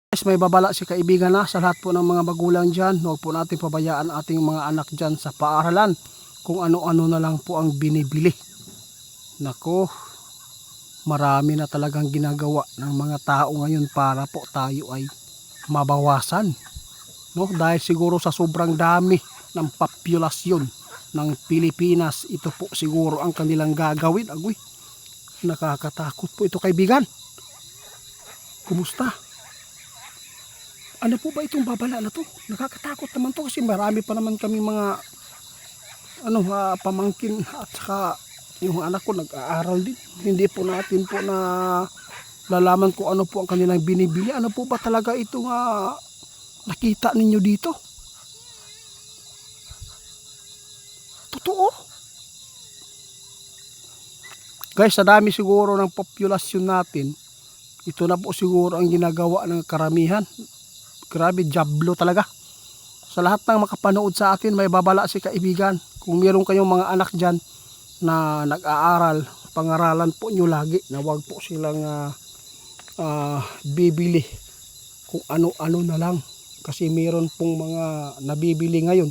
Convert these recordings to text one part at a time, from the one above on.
Guys, may babala si kaibigan na sa lahat po ng mga magulang dyan. Huwag po natin pabayaan ating mga anak dyan sa paaralan kung ano-ano na lang po ang binibili. Nako, marami na talagang ginagawa ng mga tao ngayon para po tayo ay mabawasan. No? Dahil siguro sa sobrang dami ng populasyon ng Pilipinas, ito po siguro ang kanilang gagawin. Agoy, nakakatakot po ito kaibigan. Kumusta? Ano po ba itong babala na to? Nakakatakot naman to kasi marami pa naman kami mga pamangkin at saka yung anak ko nag-aaral din. Hindi po natin po na lalaman kung ano po ang kanilang binibili. Ano po ba talaga itong nakita ninyo dito? Totoo? Guys, sa dami siguro ng populasyon natin, ito na po siguro ang ginagawa ng karamihan. Grabe, jablo talaga. Sa lahat ng makapanood sa atin, may babala si kaibigan. Kung meron kayong mga anak dyan na nag-aaral, pangaralan po nyo lagi na wag po silang bibili kung ano-ano na lang. Kasi meron pong mga nabibili ngayon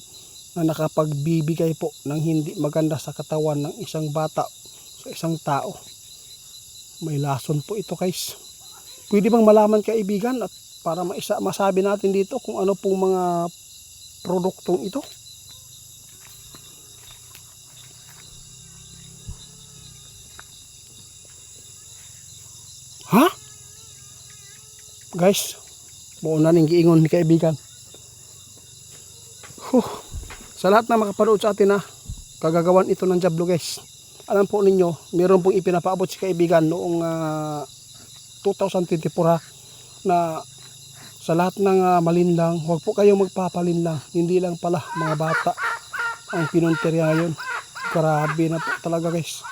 na nakapagbibigay po ng hindi maganda sa katawan ng isang bata sa isang tao. May lason po ito guys. Pwede bang malaman kaibigan at para masabi natin dito kung ano pong mga produktong ito? Ha? Guys, mauna ning giingon ni kaibigan. Sa lahat na makapanood sa atin kagagawan ito ng jablo guys. Alam po ninyo, meron pong ipinapaabot si kaibigan noong 2024 na sa lahat ng malinlang, huwag po kayong magpapalinlang. Hindi lang pala mga bata ang pinunterya ngayon. Grabe na po talaga guys.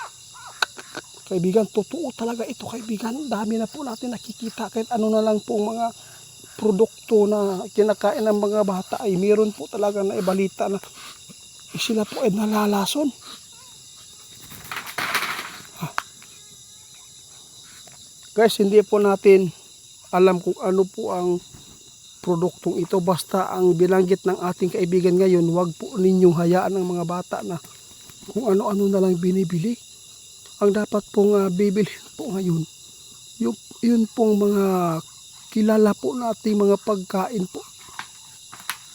Kaibigan, totoo talaga ito kaibigan. Dami na po natin nakikita kahit ano na lang pong mga produkto na kinakain ng mga bata ay meron po talaga na ibalita na sila po ay nalalason. Guys, hindi po natin alam kung ano po ang produktong ito, basta ang binanggit ng ating kaibigan ngayon, wag po ninyong hayaan ng mga bata na kung ano-ano na lang binibili. Ang dapat pong bibili po ngayon, yun pong mga kilala po nating mga pagkain po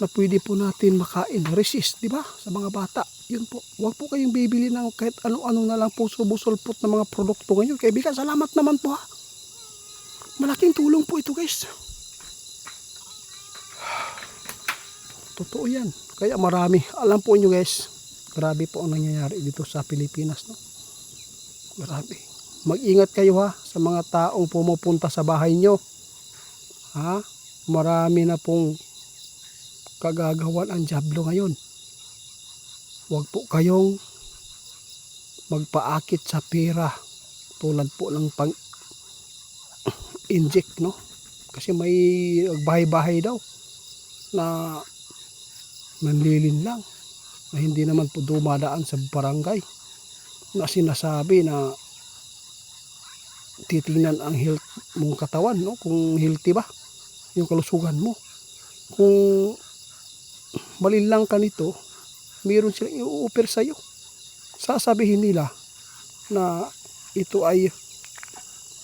na pwede po natin makain, resist, di ba? Sa mga bata, yun po. Wag po kayong bibili ng kahit ano-ano na lang po subusulpot na mga produkto ngayon. Kaibigan, salamat naman po Malaking tulong po ito guys. Totoo yan. Kaya marami. Alam po nyo guys, grabe po ang nangyayari dito sa Pilipinas. No? Grabe. Mag-ingat kayo sa mga taong pumupunta sa bahay nyo. Marami na pong kagagawan ang jablo ngayon. Huwag po kayong magpaakit sa pera tulad po ng pang-inject, no? Kasi may bahay-bahay daw na nanlilin lang na hindi naman po dumadaan sa barangay na sinasabi na titingnan ang health mong katawan, no? Kung healthy ba yung kalusugan mo. Kung malinlang ka nito, meron silang i-offer sa'yo. Sasabihin nila na ito ay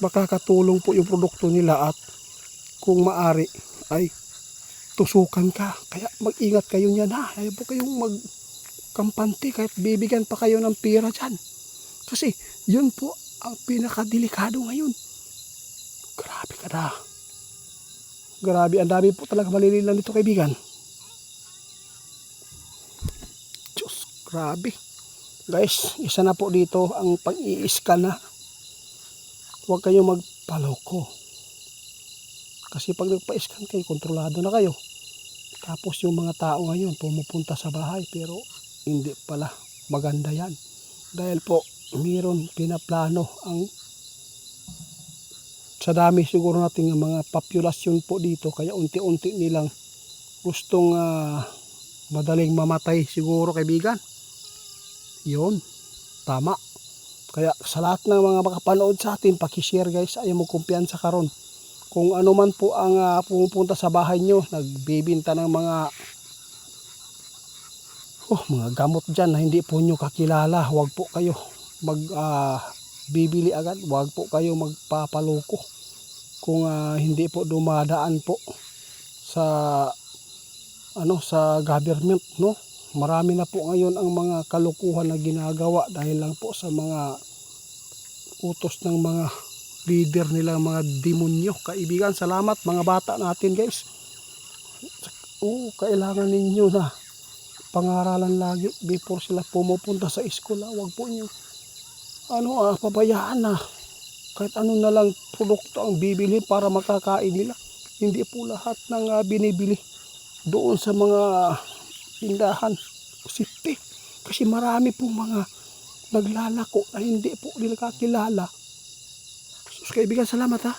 makakatulong po yung produkto nila at kung maari ay tusukan ka. Kaya mag-ingat kayo niyan Ayaw po kayong magkampante kahit bibigyan pa kayo ng pera dyan. Kasi yun po ang pinakadelikado ngayon. Grabe ka na. Grabe, ang dami po talaga malililan dito kaibigan. Diyos, grabe. Guys, isa na po dito ang pag-i-scan Huwag kayong magpaloko. Kasi pag nagpa-scan kayo, kontrolado na kayo. Tapos yung mga tao ngayon pumupunta sa bahay pero hindi pala maganda yan. Dahil po mayroon pinaplano ang sa dami siguro nating mga populasyon po dito, kaya unti-unti nilang gustong madaling mamatay siguro kaibigan. Yun, tama. Kaya sa lahat ng mga makapanood sa atin, paki-share guys, ayaw mo kumpiyansa karon kung ano man po ang pumupunta sa bahay nyo, nagbibinta ng mga gamot dyan na hindi po nyo kakilala, huwag po kayo bibili agad, huwag po kayo magpapaloko kung hindi po dumadaan po sa sa government, no? Marami na po ngayon ang mga kalukuhan na ginagawa dahil lang po sa mga utos ng mga leader nila, mga demonyo. Kaibigan, salamat mga bata natin, guys. Kailangan ninyo na pangaralan lagi before sila pumupunta sa eskwela. Huwag po nyo pabayaan na kahit ano na lang produkto ang bibili para makakain nila. Hindi po lahat ng binibili doon sa mga tindahan posible, kasi marami pong mga naglalako na hindi po nila kakilala. Sus, kaibigan, salamat ha.